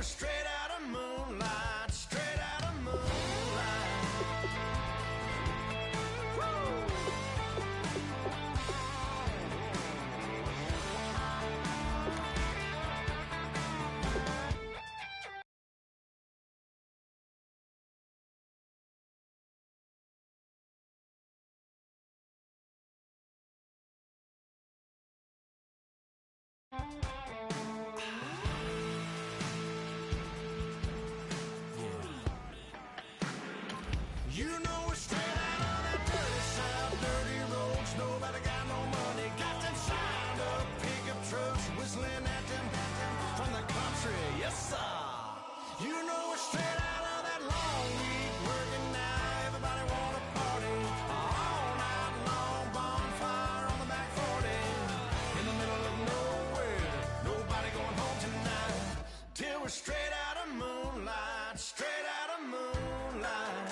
straight out of moonlight, straight out of moonlight. You know we're straight out on that dirty south, dirty roads. Nobody got no money, got them signed up pickup trucks, whistling at them from the country. Yes, sir. You know we're straight out on that long week, working now. Everybody wanna party all night long, bonfire on the back 40, in the middle of nowhere. Nobody going home tonight till we're straight out of moonlight, straight out of moonlight.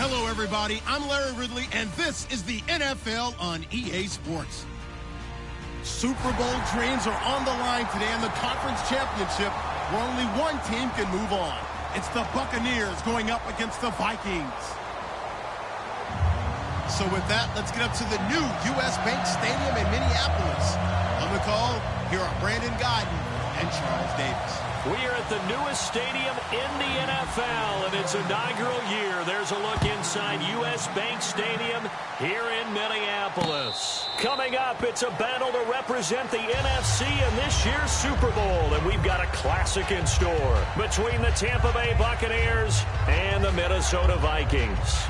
Hello, everybody. I'm Larry Ridley, and this is the NFL on EA Sports. Super Bowl dreams are on the line today in the conference championship, where only one team can move on. It's the Buccaneers going up against the Vikings. So with that, let's get up to the new U.S. Bank Stadium in Minneapolis. On the call, here are Brandon Gaudin and Charles Davis. We are at the newest stadium in the NFL, and its inaugural year. There's a look inside U.S. Bank Stadium here in Minneapolis. Indianapolis. Coming up, it's a battle to represent the NFC in this year's Super Bowl, and we've got a classic in store between the Tampa Bay Buccaneers and the Minnesota Vikings.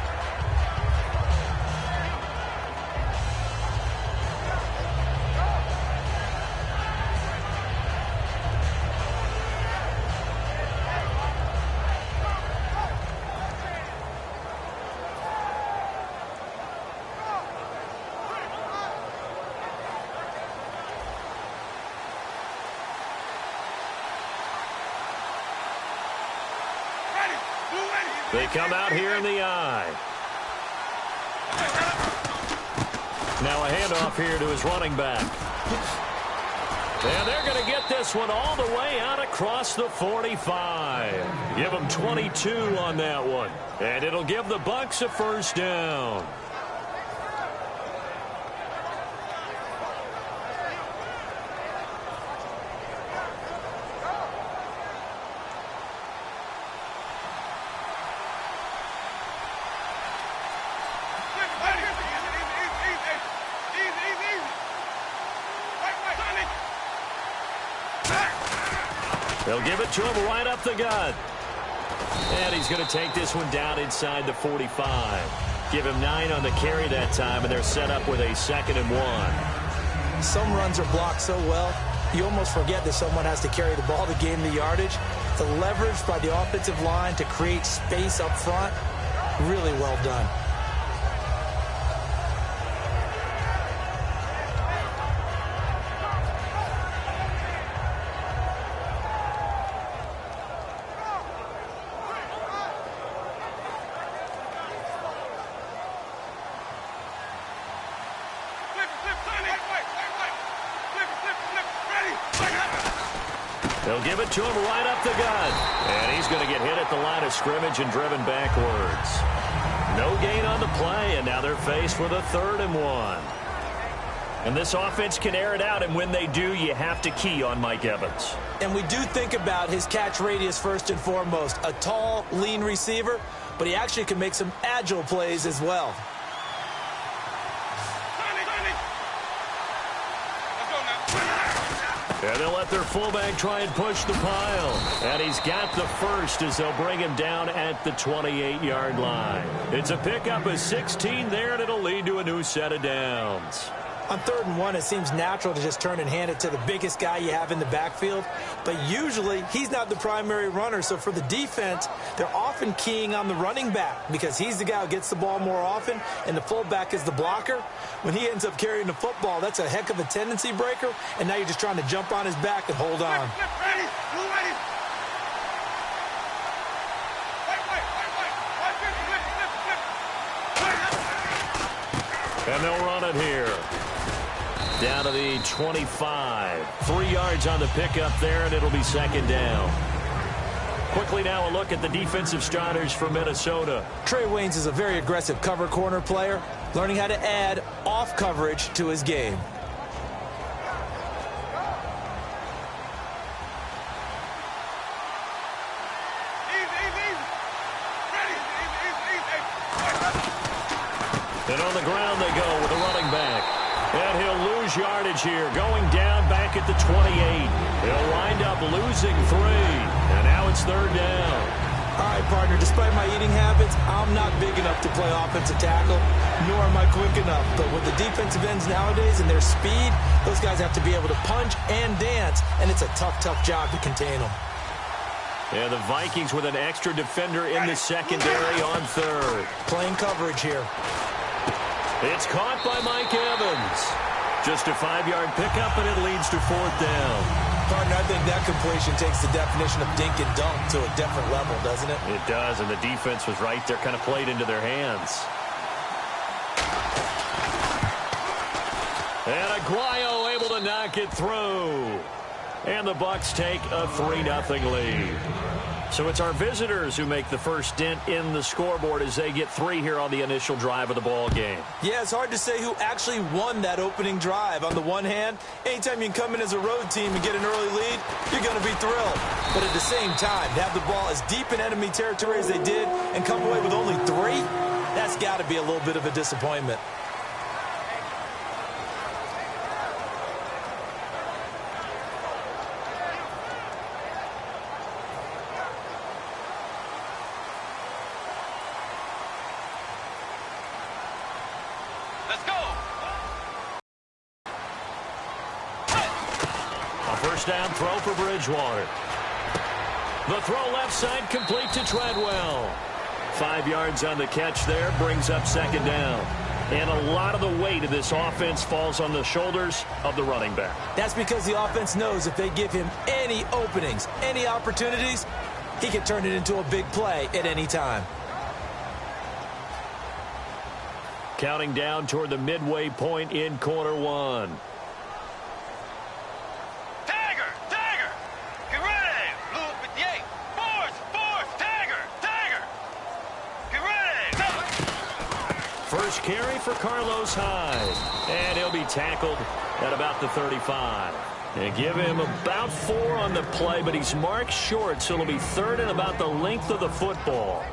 They come out here in the eye. Now a handoff here to his running back. And they're going to get this one all the way out across the 45. Give them 22 on that one. And it'll give the Bucs a first down. They'll give it to him right up the gut. And he's going to take this one down inside the 45. Give him 9 on the carry that time, and they're set up with a 2nd and 1. Some runs are blocked so well, you almost forget that someone has to carry the ball to gain the yardage. The leverage by the offensive line to create space up front, really well done. They'll give it to him right up the gut. And he's going to get hit at the line of scrimmage and driven backwards. No gain on the play, and now they're faced with a 3rd and 1. And this offense can air it out, and when they do, you have to key on Mike Evans. And we do think about his catch radius first and foremost. A tall, lean receiver, but he actually can make some agile plays as well. And they'll let their fullback try and push the pile. And he's got the first as they'll bring him down at the 28-yard line. It's a pickup of 16 there, and it'll lead to a new set of downs. On 3rd and 1, it seems natural to just turn and hand it to the biggest guy you have in the backfield. But usually, he's not the primary runner. So for the defense, they're often keying on the running back because he's the guy who gets the ball more often, and the fullback is the blocker. When he ends up carrying the football, that's a heck of a tendency breaker, and now you're just trying to jump on his back and hold on. And they'll run it here. Down to the 25. 3 yards on the pickup there, and it'll be 2nd down. Quickly now a look at the defensive starters for Minnesota. Trey Waynes is a very aggressive cover corner player, learning how to add off coverage to his game. And on the ground they go with a running back. And he'll lose yardage here, going down back at the 28. He'll wind up losing 3. And now it's 3rd down. All right, partner, despite my eating habits, I'm not big enough to play offensive tackle, nor am I quick enough. But with the defensive ends nowadays and their speed, those guys have to be able to punch and dance, and it's a tough, tough job to contain them. And the Vikings with an extra defender in the secondary on 3rd. Playing coverage here. It's caught by Mike Evans. Just a 5-yard pickup, and it leads to 4th down. Partner, I think that completion takes the definition of dink and dunk to a different level, doesn't it? It does, and the defense was right there, kind of played into their hands. And Aguayo able to knock it through. And the Bucs take a 3-0 lead. So it's our visitors who make the first dent in the scoreboard as they get 3 here on the initial drive of the ball game. Yeah, it's hard to say who actually won that opening drive. On the one hand, anytime you can come in as a road team and get an early lead, you're going to be thrilled. But at the same time, to have the ball as deep in enemy territory as they did and come away with only 3, that's got to be a little bit of a disappointment. Let's go. A first down throw for Bridgewater. The throw left side complete to Treadwell. 5 yards on the catch there, brings up second down. And a lot of the weight of this offense falls on the shoulders of the running back. That's because the offense knows if they give him any openings, any opportunities, he can turn it into a big play at any time. Counting down toward the midway point in quarter one. Tiger! Tiger! Get ready! Blue 58. Force! Tiger! Tiger! Get ready! First carry for Carlos Hyde. And he'll be tackled at about the 35. And give him about 4 on the play, but he's marked short, so it'll be third and about the length of the football.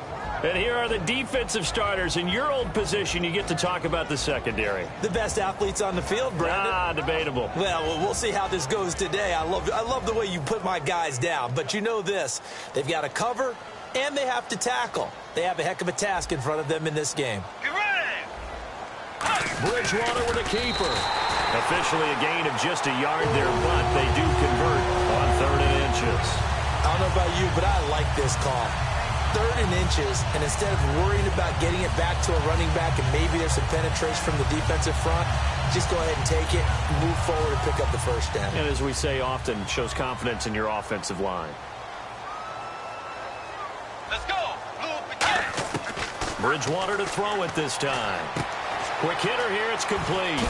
And here are the defensive starters. In your old position, you get to talk about the secondary. The best athletes on the field, Brandon. Debatable. Well, we'll see how this goes today. I love the way you put my guys down. But you know this. They've got to cover, and they have to tackle. They have a heck of a task in front of them in this game. Get ready! Bridgewater with a keeper. Officially a gain of just a yard there, but they do convert on 3rd and inches. I don't know about you, but I like this call. 3rd and inches, and instead of worrying about getting it back to a running back and maybe there's some penetration from the defensive front, just go ahead and take it, move forward, and pick up the first down. And as we say often, shows confidence in your offensive line. Let's go! Blue 58. Bridgewater to throw it this time. Quick hitter here, it's complete.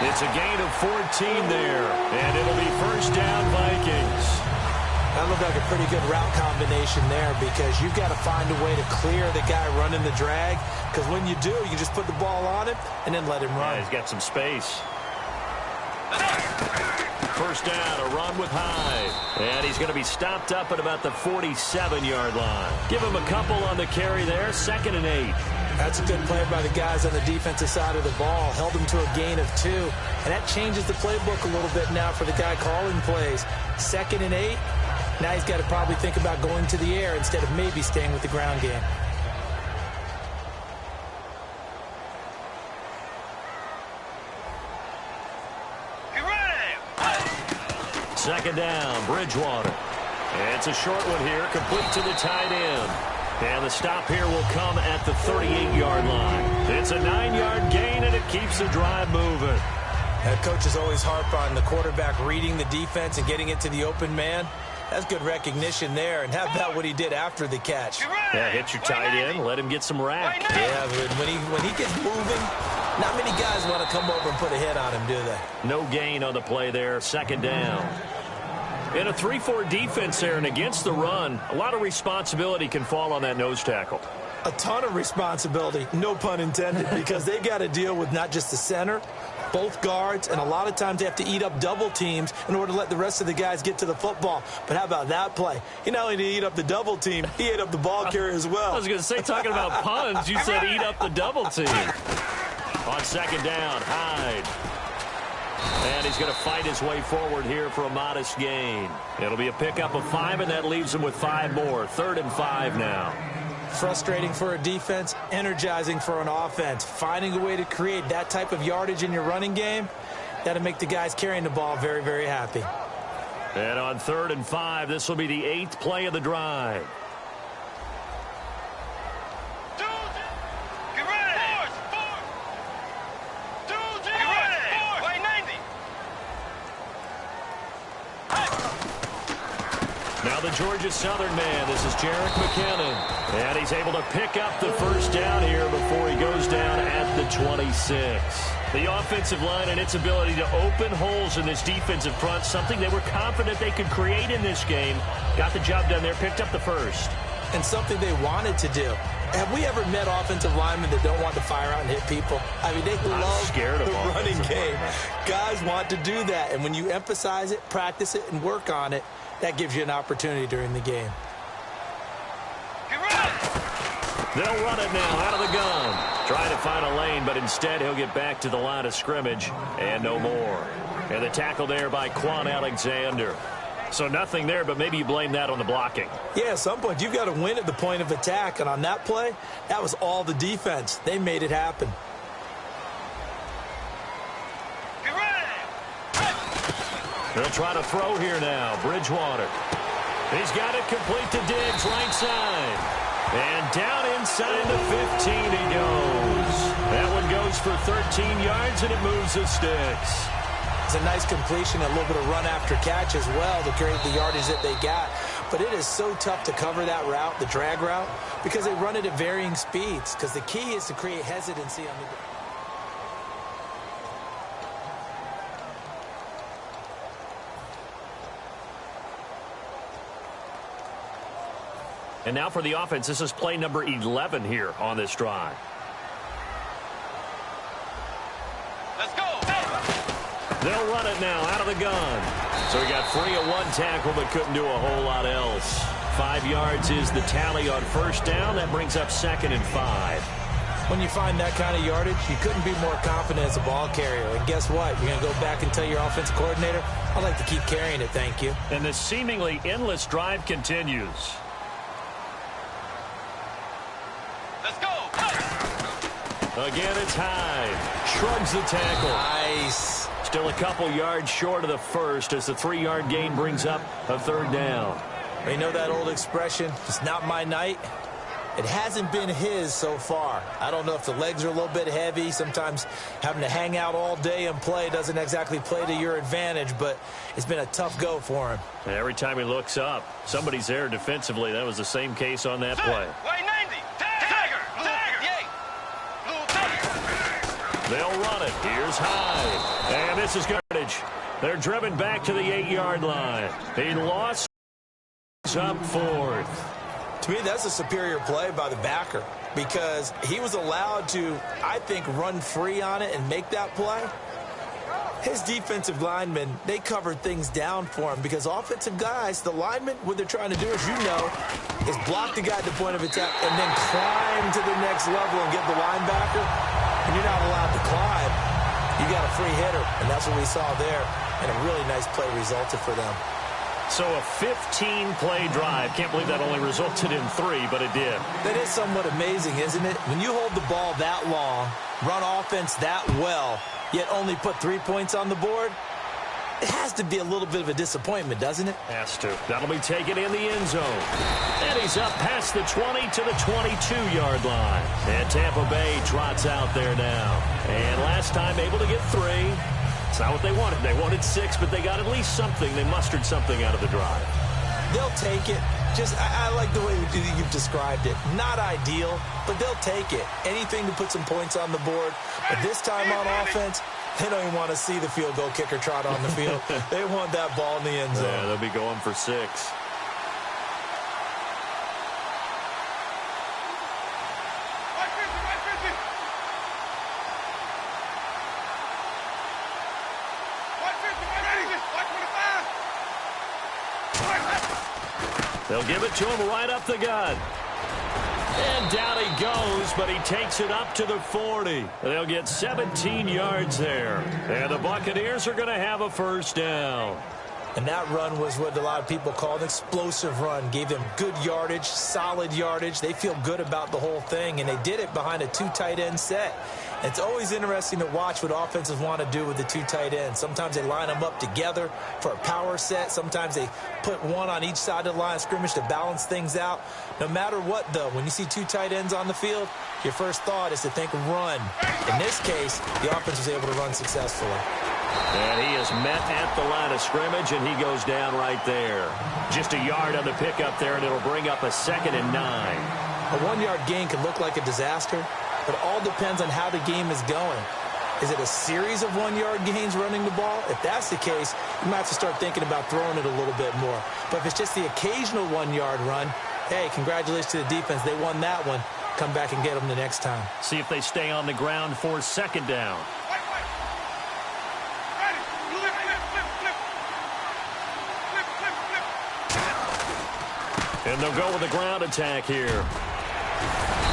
It's a gain of 14 there, and it'll be first down Vikings. That looked like a pretty good route combination there because you've got to find a way to clear the guy running the drag, because when you do, you just put the ball on him and then let him run. Yeah, he's got some space. First down, a run with Hyde. And he's going to be stopped up at about the 47-yard line. Give him a couple on the carry there, 2nd and 8. That's a good play by the guys on the defensive side of the ball. Held them to a gain of 2. And that changes the playbook a little bit now for the guy calling plays. 2nd and 8. Now he's got to probably think about going to the air instead of maybe staying with the ground game. Get ready! 2nd down, Bridgewater. It's a short one here, complete to the tight end. And the stop here will come at the 38-yard line. It's a 9-yard gain, and it keeps the drive moving. That coach is always harp on the quarterback reading the defense and getting it to the open man. That's good recognition there. And how about what he did after the catch? Yeah, hit your tight end, let him get some rack. Yeah, but when he gets moving, not many guys want to come over and put a hit on him, do they? No gain on the play there, 2nd down. In a 3-4 defense there and against the run, a lot of responsibility can fall on that nose tackle. A ton of responsibility, no pun intended, because they've got to deal with not just the center, both guards, and a lot of times they have to eat up double teams in order to let the rest of the guys get to the football. But how about that play? He not only did he eat up the double team, he ate up the ball carrier as well. I was going to say, talking about puns, you said eat up the double team. On 2nd down, Hyde. And he's going to fight his way forward here for a modest gain. It'll be a pickup of 5, and that leaves him with 5 more. 3rd and 5 now. Frustrating for a defense, energizing for an offense. Finding a way to create that type of yardage in your running game, that'll make the guys carrying the ball very, very happy. And on 3rd and 5, this will be the 8th play of the drive. Get ready! Get ready! Play 90! Now the Georgia Southern man, this is Jerick McKinnon. And he's able to pick up the first down here before he goes down at the 26. The offensive line and its ability to open holes in this defensive front, something they were confident they could create in this game. Got the job done there, picked up the first. And something they wanted to do. Have we ever met offensive linemen that don't want to fire out and hit people? I mean, they love the running game. Guys want to do that, and when you emphasize it, practice it, and work on it, that gives you an opportunity during the game. They'll run it now out of the gun. Trying to find a lane, but instead he'll get back to the line of scrimmage and no more. And the tackle there by Quan Alexander. So nothing there, but maybe you blame that on the blocking. Yeah, at some point you've got to win at the point of attack, and on that play, that was all the defense. They made it happen. They'll try to throw here now. Bridgewater. He's got it complete to Diggs, right side. And down inside the 15 he goes. That one goes for 13 yards, and it moves the sticks. It's a nice completion, a little bit of run after catch as well to create the yardage that they got. But it is so tough to cover that route, the drag route, because they run it at varying speeds. Because the key is to create hesitancy on the ground. And now for the offense, this is play number 11 here on this drive. Let's go. They'll run it now out of the gun. So he got free of one tackle but couldn't do a whole lot else. 5 yards is the tally on first down. That brings up 2nd and 5. When you find that kind of yardage, you couldn't be more confident as a ball carrier. And guess what? You're going to go back and tell your offensive coordinator, I'd like to keep carrying it, thank you. And the seemingly endless drive continues. Let's go. Again, it's Hyde. Shrugs the tackle. Nice. Still a couple yards short of the first as the 3-yard gain brings up a 3rd down. You know that old expression, it's not my night? It hasn't been his so far. I don't know if the legs are a little bit heavy. Sometimes having to hang out all day and play doesn't exactly play to your advantage, but it's been a tough go for him. Every time he looks up, somebody's there defensively. That was the same case on that play. White 90. Tiger. They'll run it. Here's Hyde. And this is garbage. They're driven back to the 8-yard line. He lost up 4th. To me, that's a superior play by the backer because he was allowed to, I think, run free on it and make that play. His defensive linemen, they covered things down for him because offensive guys, the linemen, what they're trying to do, as you know, is block the guy at the point of attack and then climb to the next level and get the linebacker. And you're not allowed to climb. You got a free hitter, and that's what we saw there. And a really nice play resulted for them. So a 15-play drive. Can't believe that only resulted in 3, but it did. That is somewhat amazing, isn't it? When you hold the ball that long, run offense that well, yet only put 3 points on the board, it has to be a little bit of a disappointment, doesn't it? Has to. That'll be taken in the end zone. And he's up past the 20 to the 22-yard line. And Tampa Bay trots out there now. And last time able to get 3. It's not what they wanted. They wanted 6, but they got at least something. They mustered something out of the drive. They'll take it. I like the way you've described it. Not ideal, but they'll take it. Anything to put some points on the board. But this time on offense, they don't even want to see the field goal kicker trot on the field. They want that ball in the end zone. Yeah, they'll be going for 6. They'll give it to him right up the gut. And down he goes, but he takes it up to the 40. They'll get 17 yards there. And the Buccaneers are going to have a first down. And that run was what a lot of people call an explosive run. Gave them good yardage, solid yardage. They feel good about the whole thing, and they did it behind a 2 tight end set. It's always interesting to watch what offenses want to do with the 2 tight ends. Sometimes they line them up together for a power set. Sometimes they put one on each side of the line of scrimmage to balance things out. No matter what, though, when you see 2 tight ends on the field, your first thought is to think run. In this case, the offense was able to run successfully. And he is met at the line of scrimmage, and he goes down right there. Just a yard on the pickup there, and it'll bring up a 2nd and 9. A 1-yard gain can look like a disaster, but it all depends on how the game is going. Is it a series of 1-yard gains running the ball? If that's the case, you might have to start thinking about throwing it a little bit more. But if it's just the occasional 1-yard run, hey, congratulations to the defense. They won that one. Come back and get them the next time. See if they stay on the ground for 2nd down. And they'll go with the ground attack here.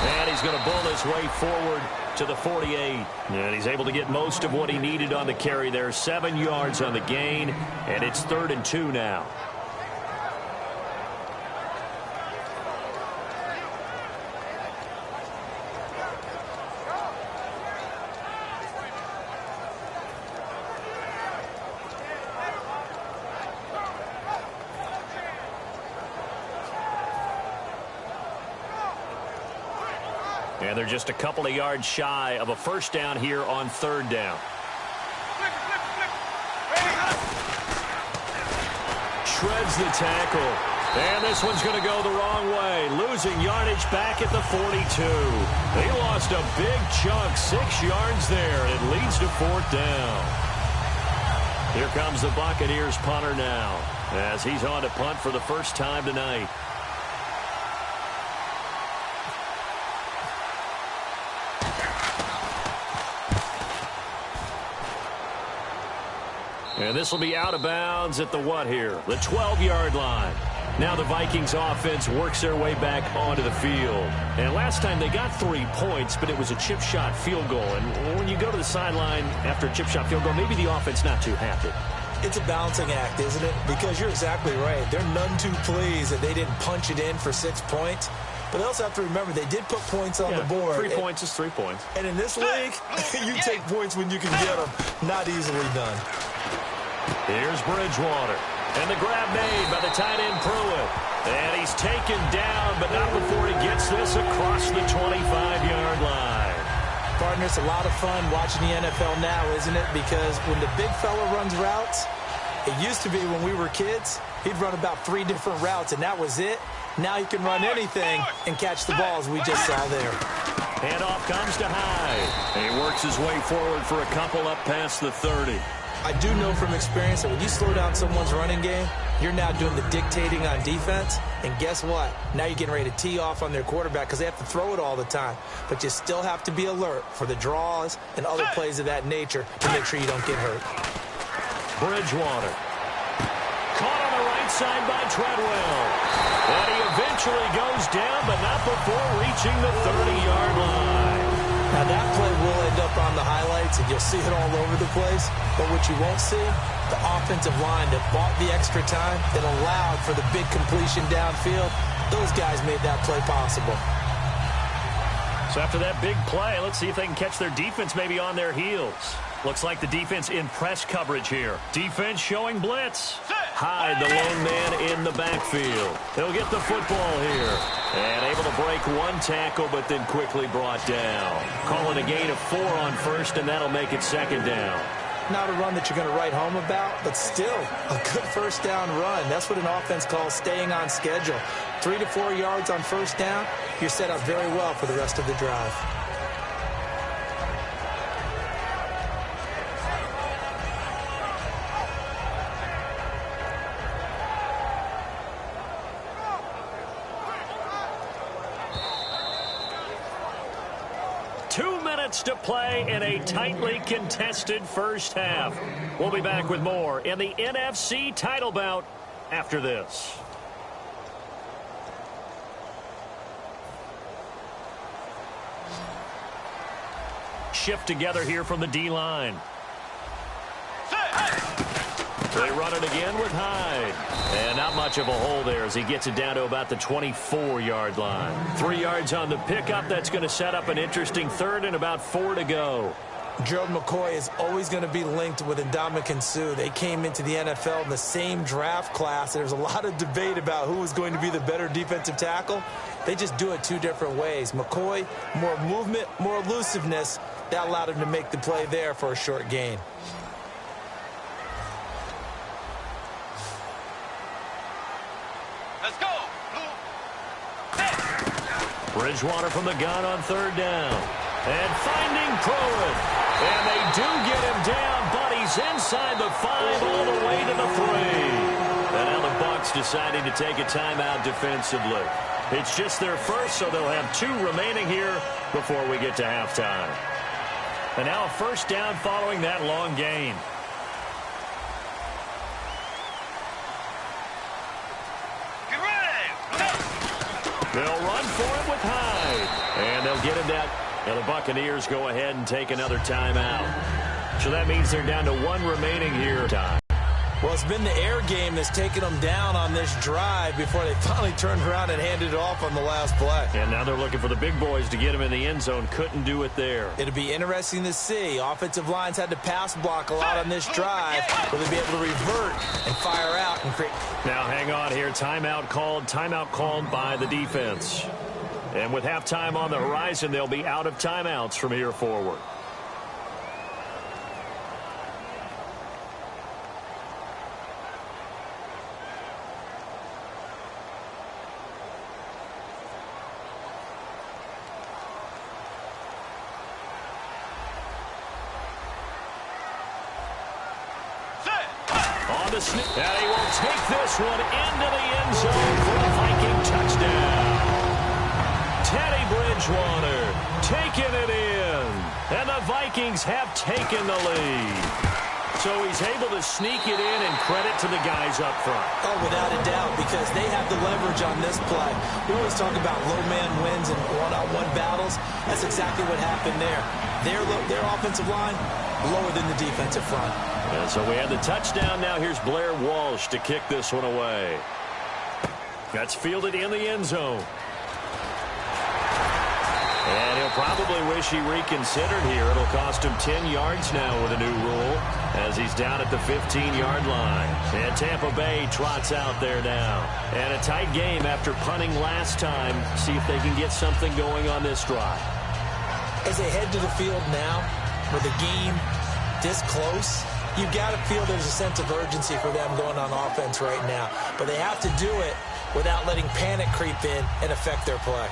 And he's going to bull his way forward to the 48. And he's able to get most of what he needed on the carry there. 7 yards on the gain, and it's 3rd and 2 now. And they're just a couple of yards shy of a first down here on third down. Shreds the tackle. And this one's going to go the wrong way. Losing yardage back at the 42. They lost a big chunk, 6 yards there. It leads to fourth down. Here comes the Buccaneers punter now, as he's on to punt for the first time tonight. And this will be out of bounds at the what here? The 12-yard line. Now the Vikings offense works their way back onto the field. And last time they got 3 points, but it was a chip shot field goal. And when you go to the sideline after a chip shot field goal, maybe the offense not too happy. It's a balancing act, isn't it? Because you're exactly right. They're none too pleased that they didn't punch it in for 6 points. But they also have to remember they did put points on the board. 3 points is 3 points. And in this league, you take points when you can get them. Not easily done. Here's Bridgewater. And the grab made by the tight end Pruitt. And he's taken down, but not before he gets this across the 25-yard line. Partner, it's a lot of fun watching the NFL now, isn't it? Because when the big fella runs routes, it used to be when we were kids, he'd run about 3 different routes, and that was it. Now he can run anything and catch the balls we just saw there. Handoff comes to Hyde. And he works his way forward for a couple up past the 30. I do know from experience that when you slow down someone's running game, you're now doing the dictating on defense. And guess what? Now you're getting ready to tee off on their quarterback because they have to throw it all the time. But you still have to be alert for the draws and other plays of that nature to make sure you don't get hurt. Bridgewater. Caught on the right side by Treadwell. And he eventually goes down, but not before reaching the 30-yard line. Now that play will end up on the highlights, and you'll see it all over the place. But what you won't see, the offensive line that bought the extra time, that allowed for the big completion downfield, those guys made that play possible. So after that big play, let's see if they can catch their defense maybe on their heels. Looks like the defense in press coverage here. Defense showing blitz. Hyde, the lone man in the backfield. He'll get the football here. And able to break 1 tackle, but then quickly brought down. Calling a gain of 4 on first, and that'll make it second down. Not a run that you're going to write home about, but still a good first down run. That's what an offense calls staying on schedule. 3 to 4 yards on first down, you're set up very well for the rest of the drive. To play in a tightly contested first half. We'll be back with more in the NFC title bout after this. Shift together here from the D-line. They run it again with Hyde. And not much of a hole there as he gets it down to about the 24-yard line. 3 yards on the pickup. That's going to set up an interesting third and about 4 to go. Gerald McCoy is always going to be linked with Ndamukong Suh. They came into the NFL in the same draft class. There's a lot of debate about who was going to be the better defensive tackle. They just do it 2 different ways. McCoy, more movement, more elusiveness. That allowed him to make the play there for a short gain. Let's go. Bridgewater from the gun on third down. And finding Pruitt. And they do get him down, but he's inside the 5 all the way to the 3. And now the Bucs deciding to take a timeout defensively. It's just their first, so they'll have 2 remaining here before we get to halftime. And now a first down following that long gain. They'll run for it with Hyde. And they'll get him down. Now the Buccaneers go ahead and take another timeout. So that means they're down to 1 remaining here. Well, it's been the air game that's taken them down on this drive before they finally turned around and handed it off on the last play. And now they're looking for the big boys to get him in the end zone. Couldn't do it there. It'll be interesting to see. Offensive lines had to pass block a lot on this drive. Will they be able to revert and fire out and create? Now hang on here. Timeout called by the defense. And with halftime on the horizon, they'll be out of timeouts from here forward. On the snip, and he will take this one into the end zone for a Viking touchdown. Teddy Bridgewater taking it in, and the Vikings have taken the lead. So he's able to sneak it in, and credit to the guys up front. Oh, without a doubt, because they have the leverage on this play. We always talk about low man wins and one-on-one battles. That's exactly what happened there. Their offensive line lower than the defensive front. And so we have the touchdown. Now here's Blair Walsh to kick this one away. That's fielded in the end zone. And he'll probably wish he reconsidered here. It'll cost him 10 yards now with a new rule as he's down at the 15-yard line. And Tampa Bay trots out there now. And a tight game after punting last time. See if they can get something going on this drive. As they head to the field now, with the game this close, you've got to feel there's a sense of urgency for them going on offense right now. But they have to do it without letting panic creep in and affect their play.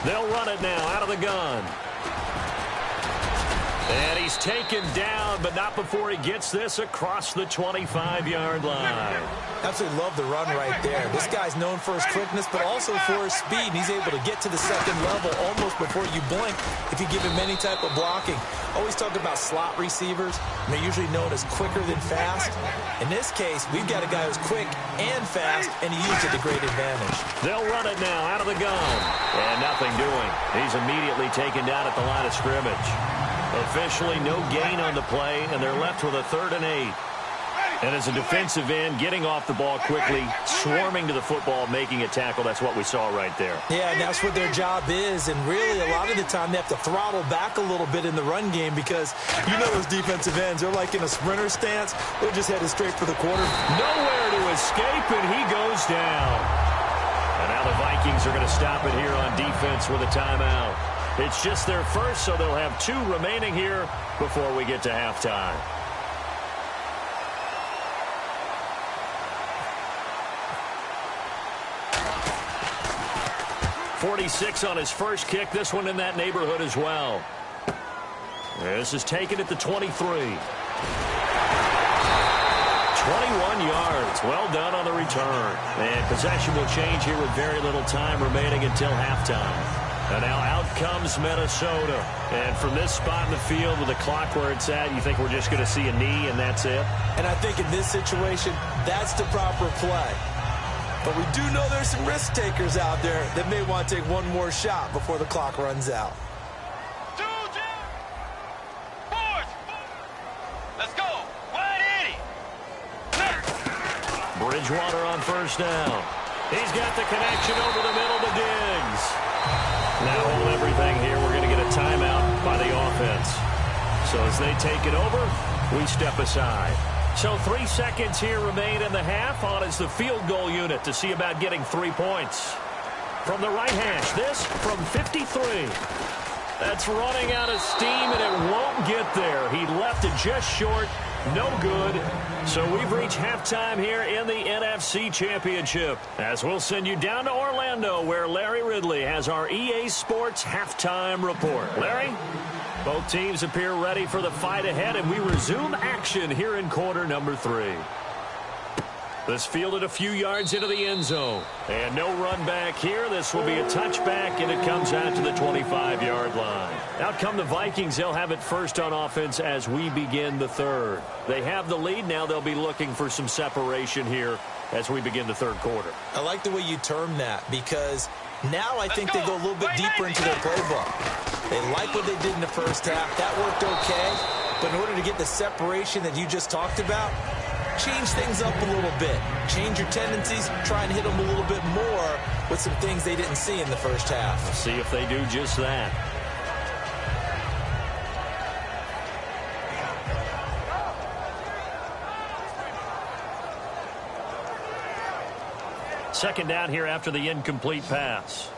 They'll run it now out of the gun. And he's taken down, but not before he gets this across the 25-yard line. Absolutely love the run right there. This guy's known for his quickness, but also for his speed. And he's able to get to the second level almost before you blink if you give him any type of blocking. Always talk about slot receivers, and they're usually known as quicker than fast. In this case, we've got a guy who's quick and fast, and he used it to great advantage. They'll run it now out of the gun. And nothing doing. He's immediately taken down at the line of scrimmage. Officially no gain on the play, and they're left with a 3rd and 8. And as a defensive end, getting off the ball quickly, swarming to the football, making a tackle, that's what we saw right there. Yeah, and that's what their job is. And really, a lot of the time, they have to throttle back a little bit in the run game because you know those defensive ends, they're like in a sprinter stance. They're just headed straight for the quarter. Nowhere to escape, and he goes down. And now the Vikings are going to stop it here on defense with a timeout. It's just their first, so they'll have 2 remaining here before we get to halftime. 46 on his first kick. This one in that neighborhood as well. This is taken at the 23. 21 yards. Well done on the return. And possession will change here with very little time remaining until halftime. And now out comes Minnesota. And from this spot in the field with the clock where it's at, you think we're just going to see a knee and that's it? And I think in this situation, that's the proper play. But we do know there's some risk takers out there that may want to take one more shot before the clock runs out. Let's go. 180. Bridgewater on first down. He's got the connection over the middle to Diggs. Now hold everything here. We're going to get a timeout by the offense. So as they take it over, we step aside. So 3 seconds here remain in the half. On is the field goal unit to see about getting 3 points. From the right hash, this from 53. That's running out of steam, and it won't get there. He left it just short. No good. So we've reached halftime here in the NFC Championship. As we'll send you down to Orlando, where Larry Ridley has our EA Sports halftime report. Larry? Both teams appear ready for the fight ahead, and we resume action here in quarter number 3. This fielded a few yards into the end zone. And no run back here. This will be a touchback, and it comes out to the 25-yard line. Out come the Vikings. They'll have it first on offense as we begin the third. They have the lead. Now they'll be looking for some separation here as we begin the third quarter. I like the way you term that because now I think they go a little bit deeper into their playbook. They like what they did in the first half. That worked okay. But in order to get the separation that you just talked about, change things up a little bit. Change your tendencies. Try and hit them a little bit more with some things they didn't see in the first half. We'll see if they do just that. Second down here after the incomplete pass.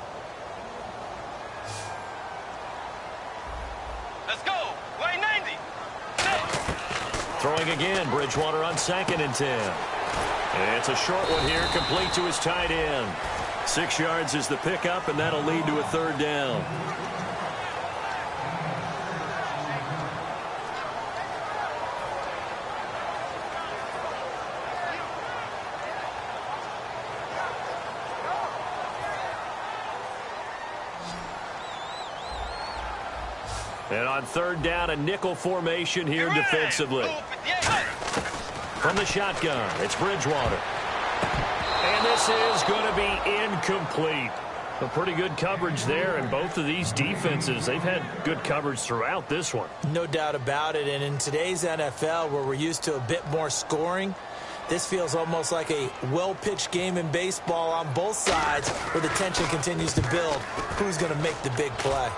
Let's go. Way 90. Throwing again, Bridgewater on 2nd and 10. And it's a short one here, complete to his tight end. 6 yards is the pickup, and that'll lead to a 3rd down. And on 3rd down, a nickel formation here defensively. From the shotgun, it's Bridgewater. And this is going to be incomplete. A pretty good coverage there, and both of these defenses, they've had good coverage throughout this one. No doubt about it, and in today's NFL, where we're used to a bit more scoring, this feels almost like a well-pitched game in baseball on both sides, where the tension continues to build. Who's going to make the big play?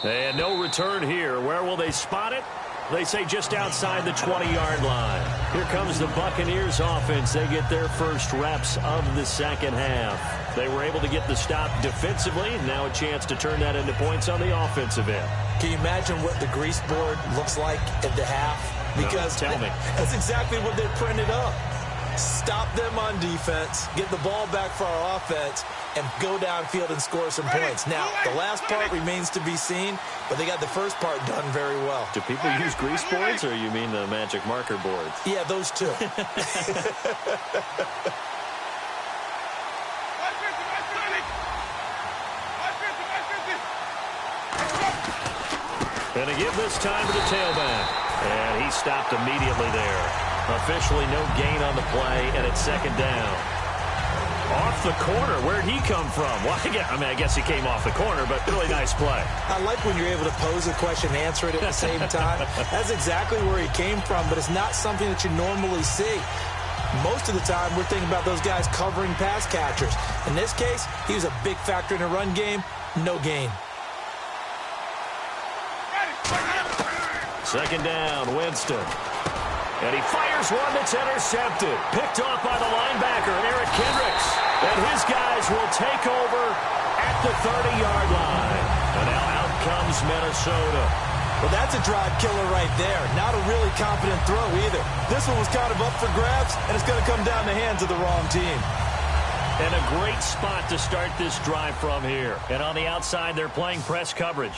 And no return here. Where will they spot it? They say just outside the 20-yard line. Here comes the Buccaneers offense. They get their first reps of the second half. They were able to get the stop defensively, and now a chance to turn that into points on the offensive end. Can you imagine what the grease board looks like at the half? Because no, tell me. That's exactly what they printed up. Stop them on defense, get the ball back for our offense, and go downfield and score some points. Now, the last part remains to be seen, but they got the first part done very well. Do people use grease boards, or you mean the magic marker boards? Yeah, those two. And to give this time to the tailback. And he stopped immediately there. Officially no gain on the play, and it's 2nd down. Off the corner. Where'd he come from? Well, I guess he came off the corner, but really nice play. I like when you're able to pose a question and answer it at the same time. That's exactly where he came from, but it's not something that you normally see. Most of the time, we're thinking about those guys covering pass catchers. In this case, he was a big factor in the run game. No gain. 2nd down, Winston. And he fires one that's intercepted. Picked off by the linebacker, Eric Kendricks. And his guys will take over at the 30-yard line. And now out comes Minnesota. Well, that's a drive killer right there. Not a really confident throw either. This one was kind of up for grabs, and it's going to come down the hands of the wrong team. And a great spot to start this drive from here. And on the outside, they're playing press coverage.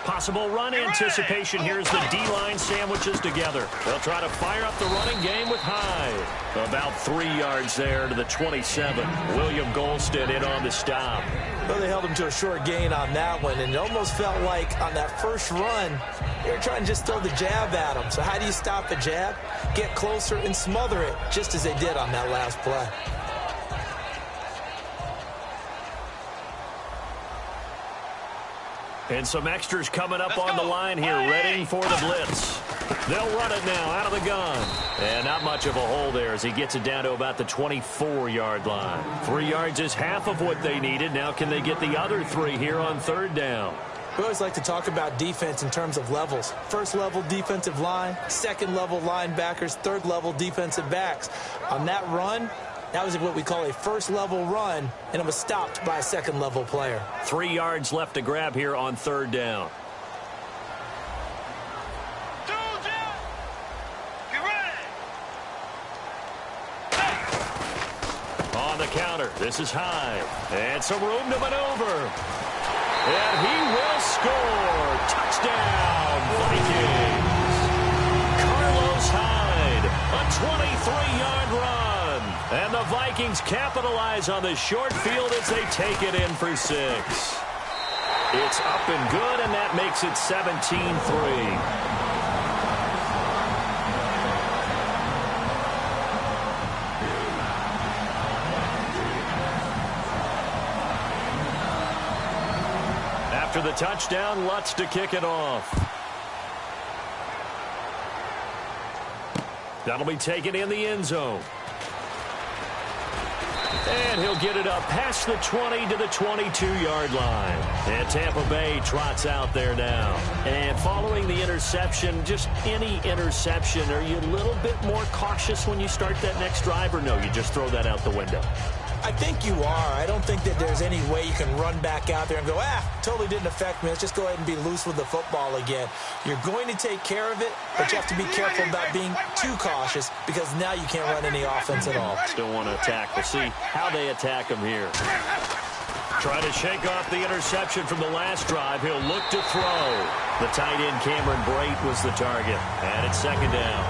Possible run anticipation here as the D-line sandwiches together. They'll try to fire up the running game with Hyde. About 3 yards there to the 27. William Golston in on the stop. Well, they held him to a short gain on that one, and it almost felt like on that first run, they were trying to just throw the jab at him. So how do you stop a jab? Get closer and smother it, just as they did on that last play. And some extras coming up on the line here, ready for the blitz. They'll run it now out of the gun. And not much of a hole there as he gets it down to about the 24-yard line. 3 yards is half of what they needed. Now can they get the other 3 here on 3rd down? We always like to talk about defense in terms of levels. First level defensive line, second level linebackers, third level defensive backs. On that run, that was what we call a first-level run, and it was stopped by a second-level player. 3 yards left to grab here on 3rd down. On the counter, this is Hyde. And some room to maneuver. And he will score. Touchdown, Vikings. Carlos Hyde, a 23-yard run. And the Vikings capitalize on the short field as they take it in for 6. It's up and good, and that makes it 17-3. After the touchdown, Lutz to kick it off. That'll be taken in the end zone. And he'll get it up past the 20 to the 22-yard line. And Tampa Bay trots out there now. And following the interception, just any interception, are you a little bit more cautious when you start that next drive, or no, you just throw that out the window? I think you are. I don't think that there's any way you can run back out there and go, totally didn't affect me. Let's just go ahead and be loose with the football again. You're going to take care of it, but you have to be careful about being too cautious because now you can't run any offense at all. Still want to attack. We'll see how they attack him here. Trying to shake off the interception from the last drive. He'll look to throw. The tight end Cameron Brate was the target. And it's second down.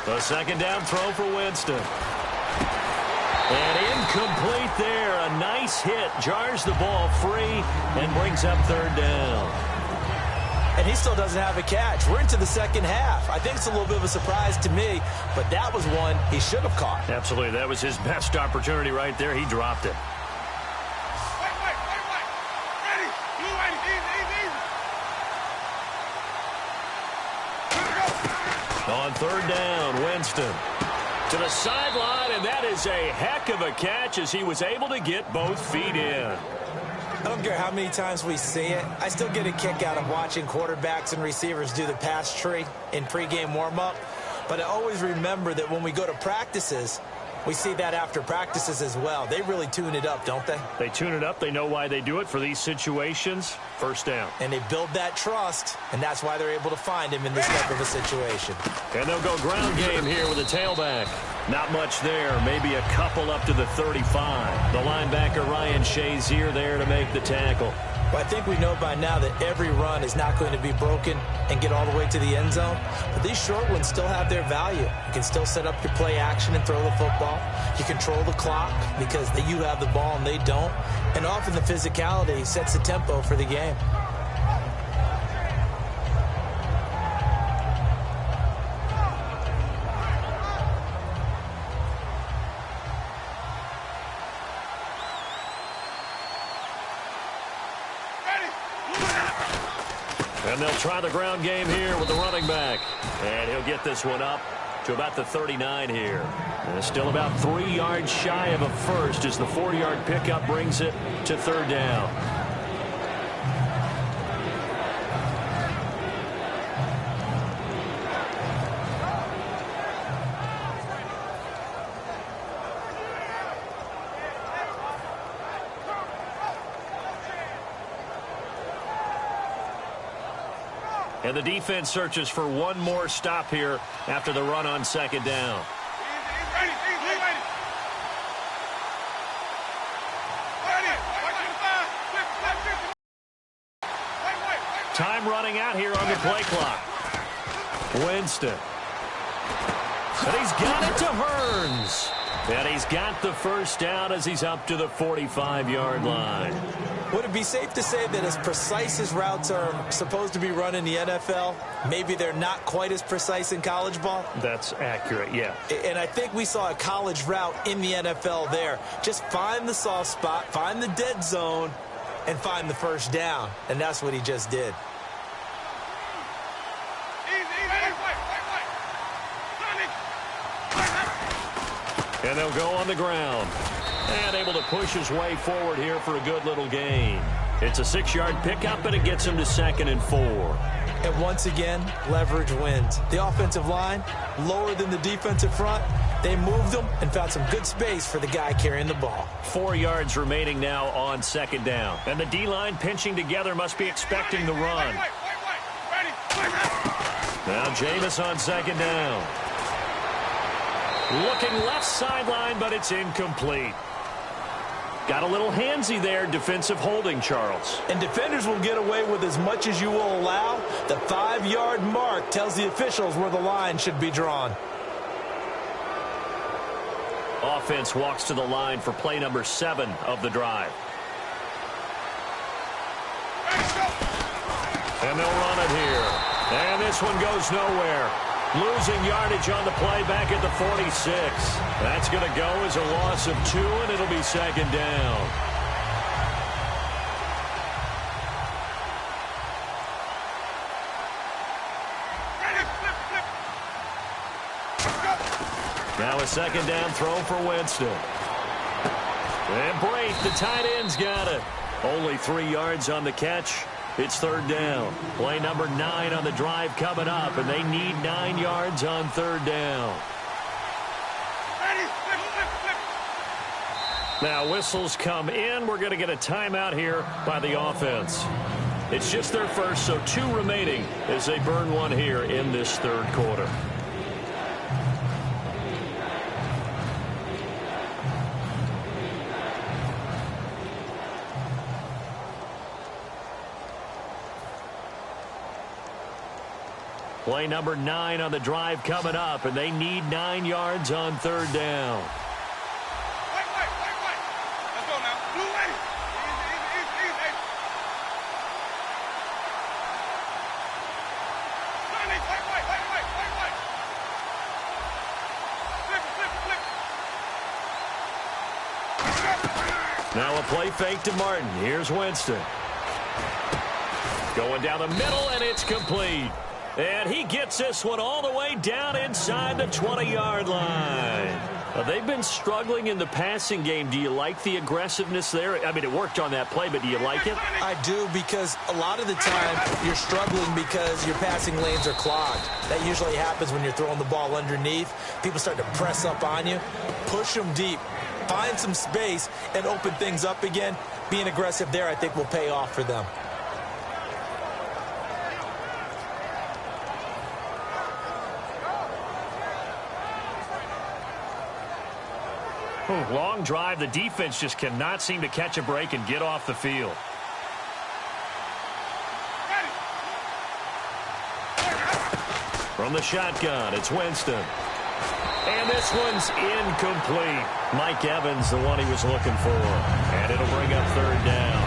A second down throw for Winston. And incomplete there. A nice hit. Jars the ball free and brings up third down. And he still doesn't have a catch. We're into the second half. I think it's a little bit of a surprise to me, but that was one he should have caught. Absolutely. That was his best opportunity right there. He dropped it. On third down, Winston to the sideline, and that is a heck of a catch as he was able to get both feet in. I don't care how many times we see it. I still get a kick out of watching quarterbacks and receivers do the pass tree in pregame warm-up. But I always remember that when we go to practices, we see that after practices as well. They really tune it up, don't they? They tune it up. They know why they do it for these situations. First down. And they build that trust, and that's why they're able to find him in this type of a situation. And they'll go ground game here with a tailback. Not much there. Maybe a couple up to the 35. The linebacker Ryan Shazier there to make the tackle. Well, I think we know by now that every run is not going to be broken and get all the way to the end zone. But these short ones still have their value. You can still set up your play action and throw the football. You control the clock because you have the ball and they don't. And often the physicality sets the tempo for the game. And they'll try the ground game here with the running back. And he'll get this one up to about the 39 here. And still about 3 yards shy of a first as the 4-yard pickup brings it to third down. And the defense searches for one more stop here after the run on second down. Time running out here on the play clock. Winston. And he's got it to Hearns. And he's got the first down as he's up to the 45-yard line. Would it be safe to say that as precise as routes are supposed to be run in the NFL, maybe they're not quite as precise in college ball? That's accurate, yeah. And I think we saw a college route in the NFL there. Just find the soft spot, find the dead zone, and find the first down. And that's what he just did. And they'll go on the ground. And able to push his way forward here for a good little gain. It's a 6-yard pickup, and it gets him to 2nd and 4. And once again, leverage wins. The offensive line, lower than the defensive front. They moved them and found some good space for the guy carrying the ball. 4 yards remaining now on second down. And the D-line pinching together must be expecting the run. Now Jameis on second down. Looking left sideline, but it's incomplete. Got a little handsy there, defensive holding, Charles. And defenders will get away with as much as you will allow. The 5-yard mark tells the officials where the line should be drawn. Offense walks to the line for play number 7 of the drive. And they'll run it here. And this one goes nowhere. Losing yardage on the play back at the 46. That's going to go as a loss of 2, and it'll be second down. Now a second down throw for Winston. And Braith, the tight end's got it. Only 3 yards on the catch. It's third down. Play number 9 on the drive coming up, and they need 9 yards on third down. Now whistles come in. We're going to get a timeout here by the offense. It's just their first, so 2 remaining as they burn one here in this third quarter. Play number 9 on the drive coming up, and they need 9 yards on third down. Wait. Let's go now. Blue lady. Easy. Wait. Flip. Now a play fake to Martin. Here's Winston. Going down the middle, and it's complete. And he gets this one all the way down inside the 20-yard line. They've been struggling in the passing game. Do you like the aggressiveness there? I mean, it worked on that play, but do you like it? I do, because a lot of the time you're struggling because your passing lanes are clogged. That usually happens when you're throwing the ball underneath. People start to press up on you. Push them deep. Find some space and open things up again. Being aggressive there, I think, will pay off for them. Long drive. The defense just cannot seem to catch a break and get off the field. From the shotgun, it's Winston. And this one's incomplete. Mike Evans, the one he was looking for. And it'll bring up third down.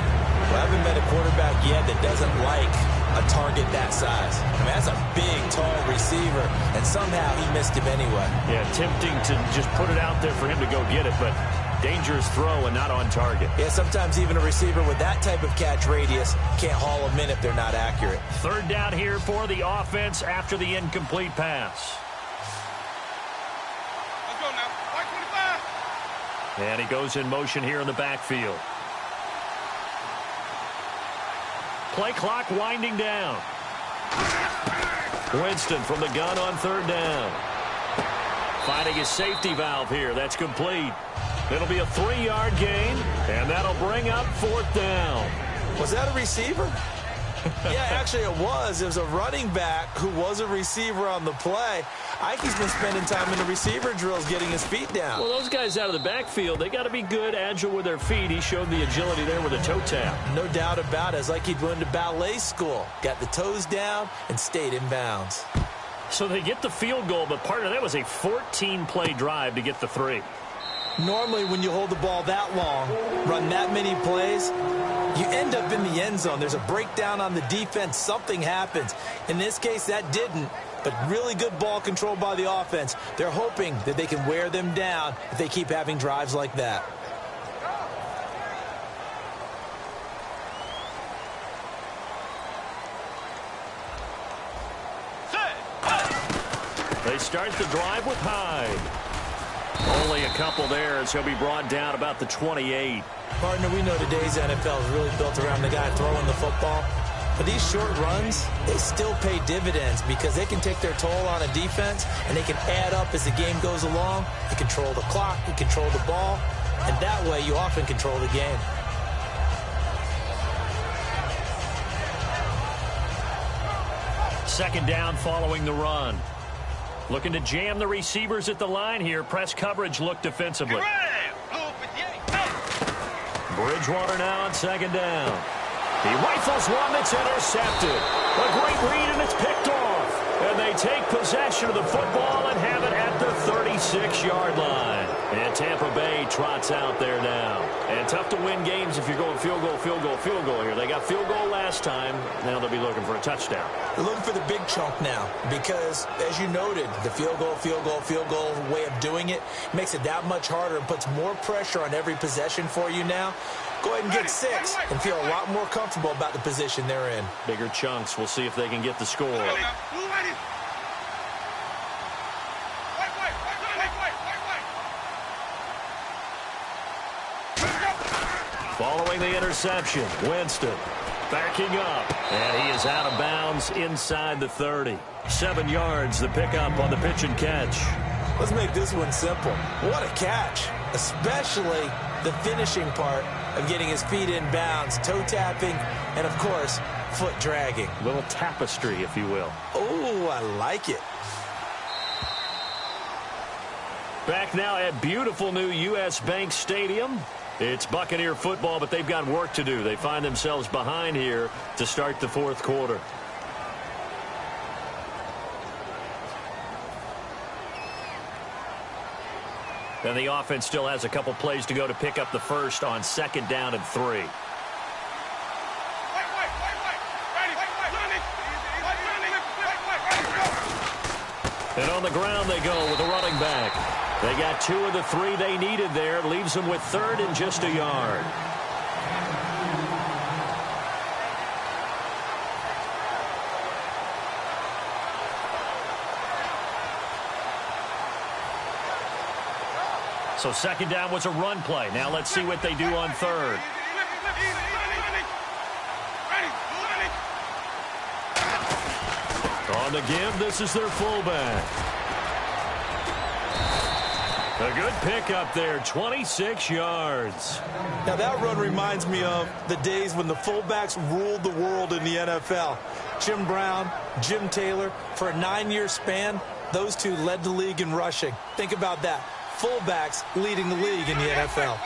Well, I haven't met a quarterback yet that doesn't like a target that size. I mean, that's a big, tall receiver, and somehow he missed him anyway. Yeah, tempting to just put it out there for him to go get it, but dangerous throw and not on target. Yeah, sometimes even a receiver with that type of catch radius can't haul them in if they're not accurate. Third down here for the offense after the incomplete pass. Let's go now. White 25. And he goes in motion here in the backfield. Play clock winding down. Winston from the gun on third down. Finding his safety valve here. That's complete. It'll be a 3-yard gain, and that'll bring up fourth down. Was that a receiver? Yeah, actually it was. It was a running back who was a receiver on the play. Ike's been spending time in the receiver drills getting his feet down. Well, those guys out of the backfield, they got to be good, agile with their feet. He showed the agility there with a toe tap. No doubt about it. It's like he'd went to ballet school. Got the toes down and stayed in bounds. So they get the field goal, but part of that was a 14-play drive to get the 3. Normally, when you hold the ball that long, run that many plays, you end up in the end zone. There's a breakdown on the defense. Something happens. In this case, that didn't. But really good ball control by the offense. They're hoping that they can wear them down if they keep having drives like that. They start the drive with Hyde. Only a couple there as he'll be brought down about the 28. Partner, we know today's NFL is really built around the guy throwing the football. But these short runs, they still pay dividends because they can take their toll on a defense and they can add up as the game goes along. You control the clock, you control the ball, and that way you often control the game. Second down following the run. Looking to jam the receivers at the line here. Press coverage look defensively. Bridgewater now on second down. He rifles one that's intercepted. A great read, and it's picked off. And they take possession of the football and have it at the 36-yard line. And Tampa Bay trots out there now. And tough to win games if you're going field goal, field goal, field goal here. They got field goal last time. Now they'll be looking for a touchdown. They're looking for the big chunk now because, as you noted, the field goal, field goal, field goal way of doing it makes it that much harder and puts more pressure on every possession for you now. Go ahead and get 6 and feel a lot more comfortable about the position they're in. Bigger chunks. We'll see if they can get the score. Following the interception, Winston backing up, and he is out of bounds inside the 30. 7 yards, the pickup on the pitch and catch. Let's make this one simple. What a catch, especially the finishing part of getting his feet in bounds, toe tapping, and, of course, foot dragging. A little tapestry, if you will. Oh, I like it. Back now at beautiful new U.S. Bank Stadium. It's Buccaneer football, but they've got work to do. They find themselves behind here to start the 4th quarter. And the offense still has a couple plays to go to pick up the first on 2nd down and 3. And on the ground they go with a running back. They got 2 of the 3 they needed there. Leaves them with 3rd and just a yard. So 2nd down was a run play. Now let's see what they do on 3rd. On the give, this is their fullback. A good pickup there, 26 yards. Now that run reminds me of the days when the fullbacks ruled the world in the NFL. Jim Brown, Jim Taylor, for a 9-year span, those two led the league in rushing. Think about that. Fullbacks leading the league in the NFL.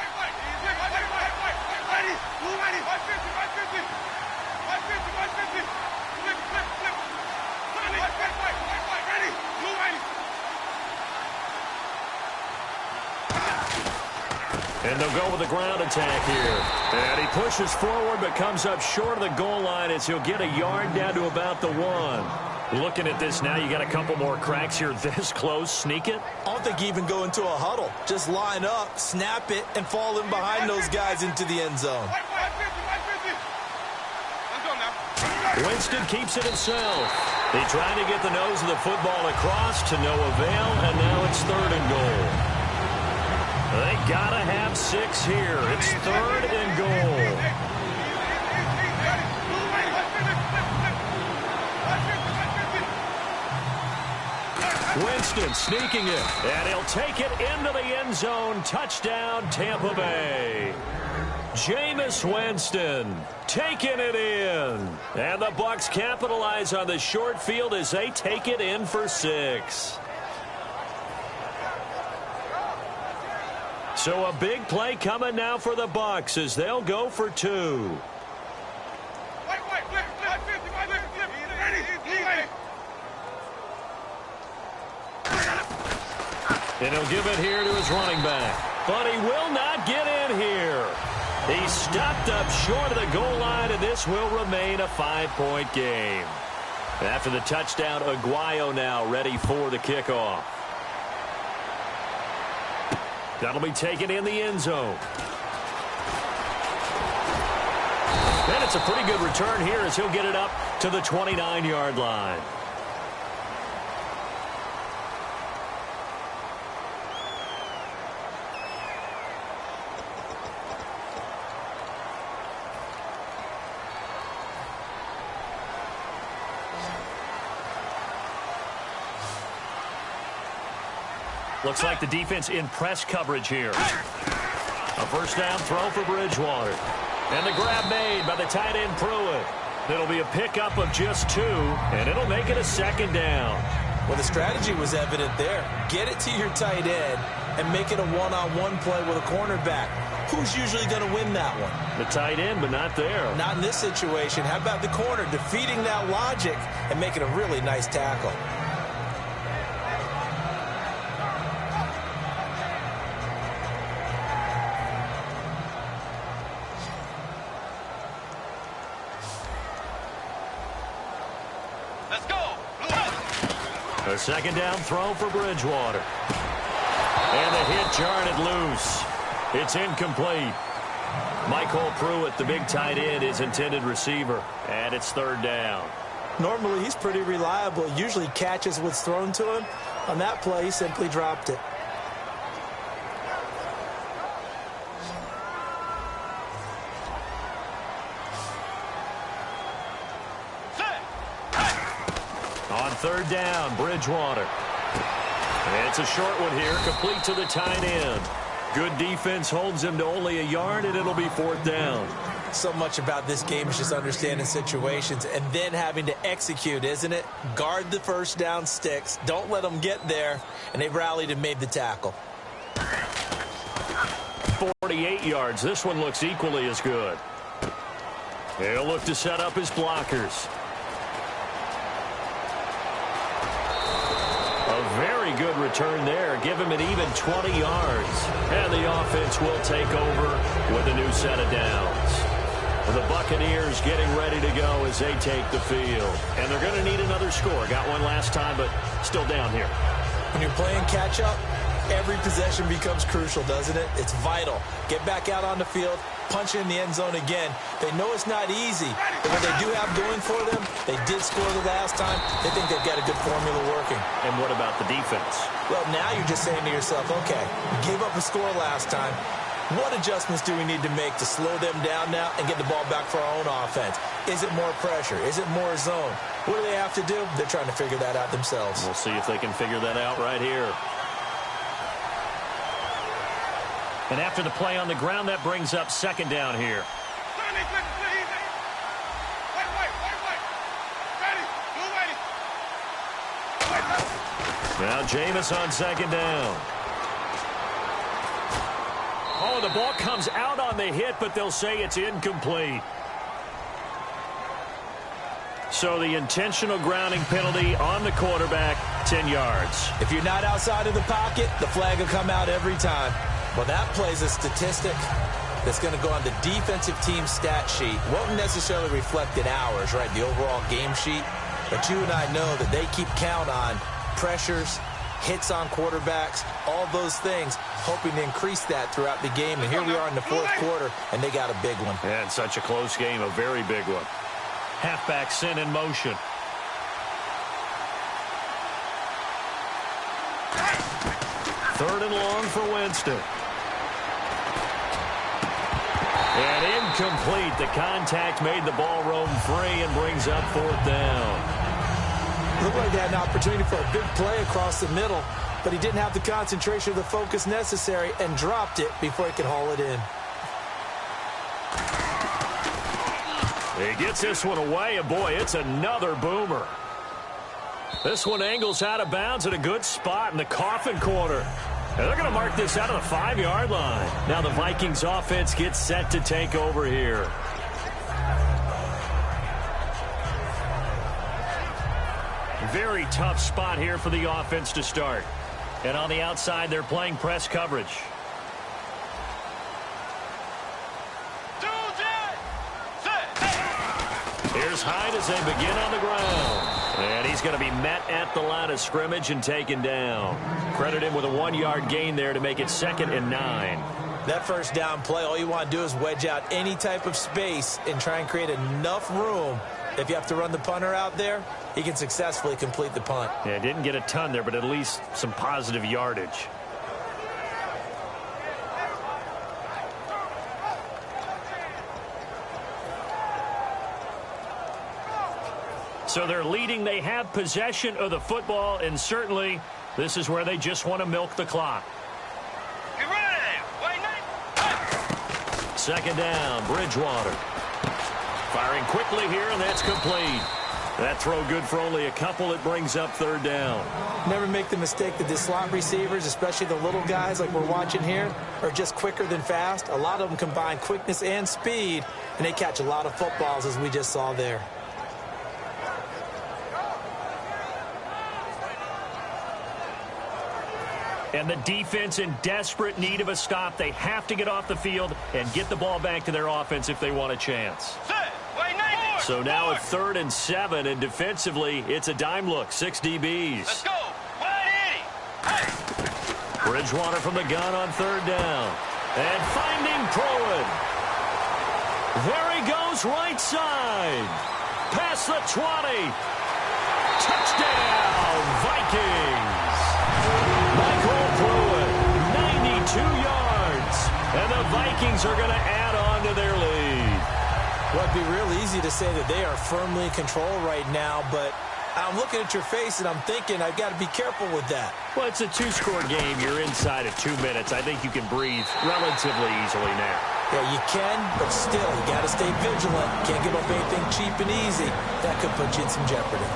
And they'll go with the ground attack here. And he pushes forward but comes up short of the goal line as he'll get a yard down to about the 1. Looking at this now, you got a couple more cracks here this close. Sneak it? I don't think you even go into a huddle. Just line up, snap it, and fall in behind those guys into the end zone. Winston keeps it himself. He tried to get the nose of the football across to no avail, and now it's 3rd and goal. They gotta have 6 here. It's 3rd and goal. Winston sneaking it, and he'll take it into the end zone. Touchdown, Tampa Bay. Jameis Winston taking it in. And the Bucs capitalize on the short field as they take it in for 6. So a big play coming now for the Bucs as they'll go for 2. And he'll give it here to his running back. But he will not get in here. He stopped up short of the goal line, and this will remain a 5-point game. After the touchdown, Aguayo now ready for the kickoff. That'll be taken in the end zone. And it's a pretty good return here as he'll get it up to the 29-yard line. Looks like the defense in press coverage here. A first down throw for Bridgewater. And the grab made by the tight end Pruitt. It'll be a pickup of just 2, and it'll make it a 2nd down. Well, the strategy was evident there. Get it to your tight end and make it a one-on-one play with a cornerback. Who's usually going to win that one? The tight end, but not there. Not in this situation. How about the corner defeating that logic and making a really nice tackle? A second down throw for Bridgewater. And the hit jarred it loose. It's incomplete. Michael Pruitt, the big tight end, is intended receiver. And it's third down. Normally, he's pretty reliable. Usually catches what's thrown to him. On that play, he simply dropped it. On third down, Bridgewater. And it's a short one here, complete to the tight end. Good defense holds him to only a yard, and it'll be fourth down. So much about this game is just understanding situations and then having to execute, isn't it? Guard the first down sticks. Don't let them get there. And they rallied and made the tackle. 48 yards. This one looks equally as good. He'll look to set up his blockers. A very good return there. Give him an even 20 yards. And the offense will take over with a new set of downs. The Buccaneers getting ready to go as they take the field. And they're going to need another score. Got one last time, but still down here. When you're playing catch-up, every possession becomes crucial, doesn't it? It's vital. Get back out on the field, punch in the end zone again. They know it's not easy, but what they do have going for them, they did score the last time. They think they've got a good formula working. And what about the defense? Well, now you're just saying to yourself, okay, we gave up a score last time. What adjustments do we need to make to slow them down now and get the ball back for our own offense? Is it more pressure? Is it more zone? What do they have to do? They're trying to figure that out themselves. We'll see if they can figure that out right here. And after the play on the ground, that brings up second down here. Now Jameis on second down. Oh, the ball comes out on the hit, but they'll say it's incomplete. So the intentional grounding penalty on the quarterback, 10 yards. If you're not outside of the pocket, the flag will come out every time. Well, that plays a statistic that's going to go on the defensive team stat sheet. Won't necessarily reflect in ours, right, the overall game sheet. But you and I know that they keep count on pressures, hits on quarterbacks, all those things, hoping to increase that throughout the game. And here we are in the fourth quarter, and they got a big one. And such a close game, a very big one. Halfback sent in motion. Third and long for Winston. And incomplete. The contact made the ball roam free and brings up fourth down. Looked like they had an opportunity for a big play across the middle, but he didn't have the concentration or the focus necessary and dropped it before he could haul it in. He gets this one away, and boy, it's another boomer. This one angles out of bounds at a good spot in the coffin corner. And they're going to mark this out of the 5-yard line. Now the Vikings offense gets set to take over here. Very tough spot here for the offense to start. And on the outside, they're playing press coverage. Here's Hyde as they begin on the ground. And he's going to be met at the line of scrimmage and taken down. Credit him with a 1-yard gain there to make it 2nd and 9. That first down play, all you want to do is wedge out any type of space and try and create enough room. If you have to run the punter out there, he can successfully complete the punt. Yeah, didn't get a ton there, but at least some positive yardage. So they're leading. They have possession of the football, and certainly this is where they just want to milk the clock. Get ready. Second down, Bridgewater. Firing quickly here, and that's complete. That throw good for only a couple. It brings up third down. Never make the mistake that the slot receivers, especially the little guys like we're watching here, are just quicker than fast. A lot of them combine quickness and speed, and they catch a lot of footballs, as we just saw there. And the defense in desperate need of a stop. They have to get off the field and get the ball back to their offense if they want a chance. So now a 3rd and 7, and defensively, it's a dime look. 6 DBs. Let's go. Bridgewater from the gun on third down. And finding Pruitt. There he goes right side. Past the 20. Touchdown, Vikings. Michael Pruitt, 92 yards. And the Vikings are going to add on to their lead. Well, it'd be real easy to say that they are firmly in control right now, but I'm looking at your face and I'm thinking I've got to be careful with that. Well, it's a two-score game. You're inside of 2 minutes. I think you can breathe relatively easily now. Yeah, you can, but still, you got to stay vigilant. Can't give up anything cheap and easy. That could put you in some jeopardy.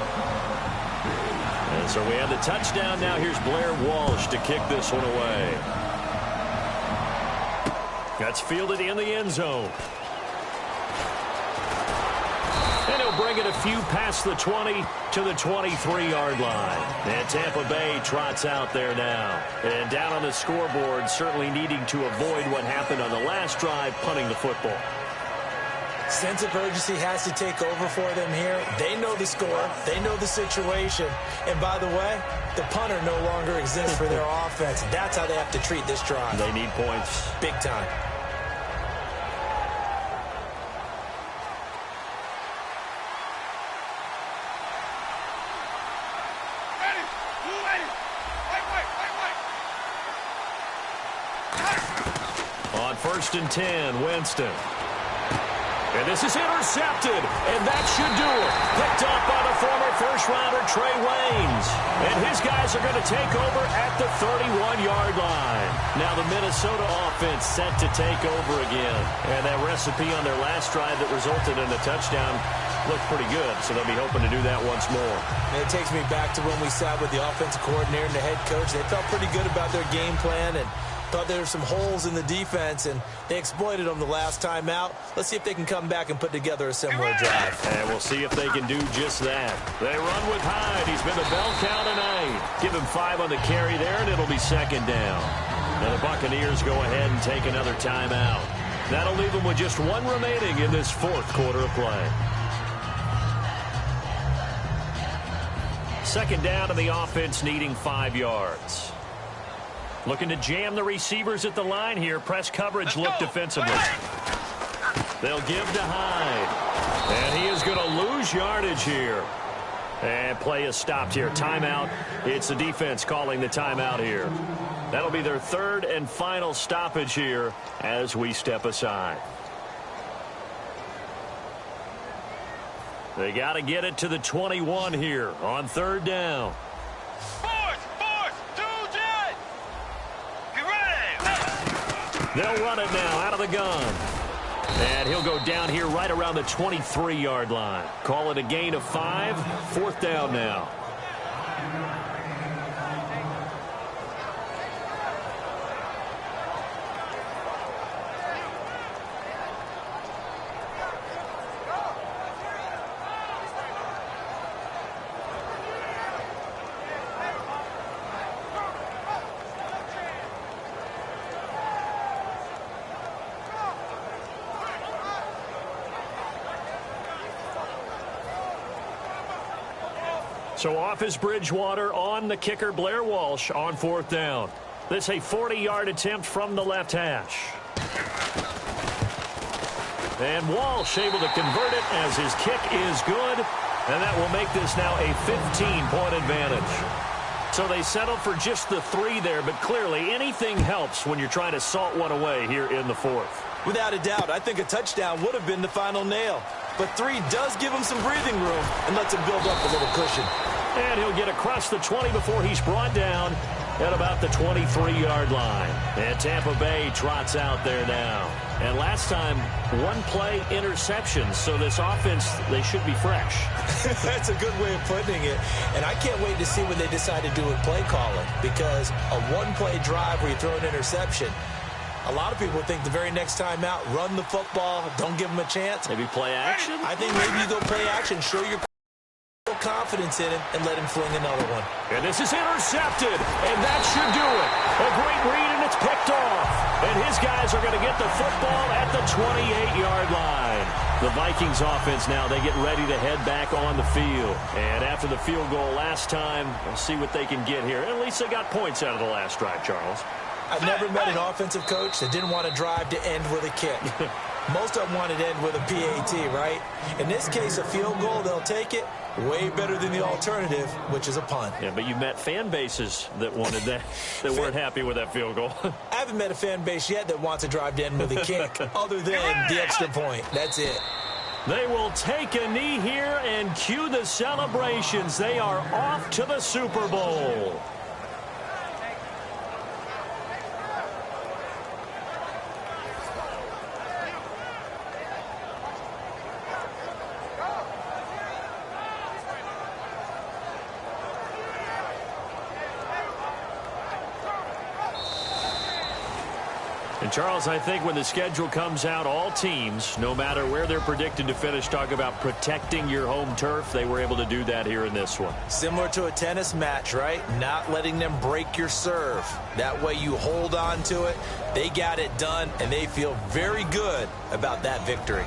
And so we have the touchdown. Now here's Blair Walsh to kick this one away. That's fielded in the end zone. And he'll bring it a few past the 20 to the 23-yard line. And Tampa Bay trots out there now. And down on the scoreboard, certainly needing to avoid what happened on the last drive, punting the football. Sense of urgency has to take over for them here. They know the score. They know the situation. And by the way, the punter no longer exists for their offense. That's how they have to treat this drive. They need points. Big time. On 1st and 10, Winston. And this is intercepted, and that should do it. Picked up by the former first-rounder Trey Waynes. And his guys are going to take over at the 31-yard line. Now the Minnesota offense set to take over again. And that recipe on their last drive that resulted in a touchdown looked pretty good, so they'll be hoping to do that once more. And it takes me back to when we sat with the offensive coordinator and the head coach. They felt pretty good about their game plan and thought there were some holes in the defense, and they exploited them the last time out. Let's see if they can come back and put together a similar drive. And we'll see if they can do just that. They run with Hyde. He's been the bell cow tonight. Give him 5 on the carry there, and it'll be second down. Now the Buccaneers go ahead and take another timeout. That'll leave them with just 1 remaining in this 4th quarter of play. Second down, and the offense needing 5 yards. Looking to jam the receivers at the line here. Press coverage look defensively. They'll give to Hyde. And he is going to lose yardage here. And play is stopped here. Timeout. It's the defense calling the timeout here. That'll be their 3rd and final stoppage here as we step aside. They got to get it to the 21 here on 3rd down. They'll run it now out of the gun. And he'll go down here right around the 23-yard line. Call it a gain of 5. 4th down now. So off is Bridgewater, on the kicker Blair Walsh on 4th down. This a 40-yard attempt from the left hash. And Walsh able to convert it as his kick is good. And that will make this now a 15-point advantage. So they settled for just the 3 there, but clearly anything helps when you're trying to salt one away here in the 4th. Without a doubt, I think a touchdown would have been the final nail. But 3 does give him some breathing room and lets him build up a little cushion. And he'll get across the 20 before he's brought down at about the 23-yard line. And Tampa Bay trots out there now. And last time, 1-play interception. So this offense, they should be fresh. That's a good way of putting it. And I can't wait to see what they decide to do with play calling. Because a 1-play drive where you throw an interception, a lot of people think the very next time out, run the football, don't give them a chance. Maybe play action? I think maybe you go play action, show your confidence in him, and let him fling another one. And this is intercepted, and that should do it. A great read, and it's picked off. And his guys are going to get the football at the 28-yard line. The Vikings offense now, they get ready to head back on the field. And after the field goal last time, we'll see what they can get here. At least they got points out of the last drive, Charles. I've never met an offensive coach that didn't want to drive to end with a kick. Most of them wanted to end with a PAT, right? In this case, a field goal, they'll take it. Way better than the alternative, which is a punt. Yeah, but you met fan bases that wanted that, that weren't happy with that field goal. I haven't met a fan base yet that wants to drive to end with a kick, other than the extra point. That's it. They will take a knee here and cue the celebrations. They are off to the Super Bowl. And Charles, I think when the schedule comes out, all teams, no matter where they're predicted to finish, talk about protecting your home turf. They were able to do that here in this one. Similar to a tennis match, right? Not letting them break your serve. That way you hold on to it. They got it done, and they feel very good about that victory.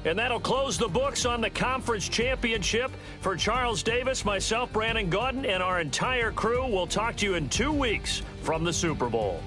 And that'll close the books on the conference championship. For Charles Davis, myself, Brandon Gaudin, and our entire crew, we'll talk to you in 2 weeks from the Super Bowl.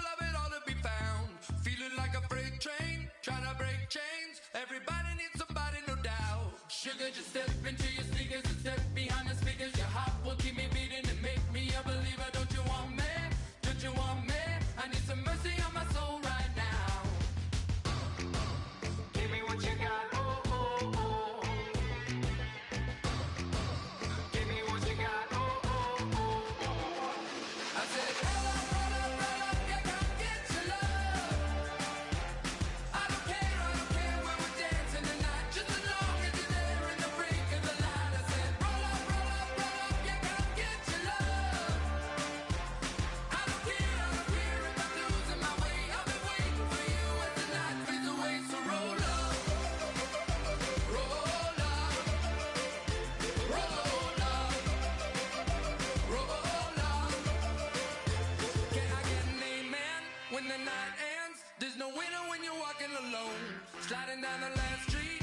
love it all to be found. Feeling like a freight train, trying to break chains. Everybody needs somebody, no doubt. Sugar, just step into your sneakers and step behind the speakers. Your heart will keep me beating and make me a believer. Don't you want me? Don't you want me? I need some mercy on my soul right now. Give me what you got. Oh, oh, oh. Give me what you got. Oh, oh, oh. I said, roll up, yeah, come get your love. I don't care when we're dancing tonight, just as long as you're there in the break of the light. I said, roll up, yeah, come get your love. I don't care if I'm losing my way. I'll be waiting for you as the night fades away. So roll up, roll up, roll up, roll up. Can I get an amen when the night ends? There's no winner when you're walking alone. Sliding down the last street.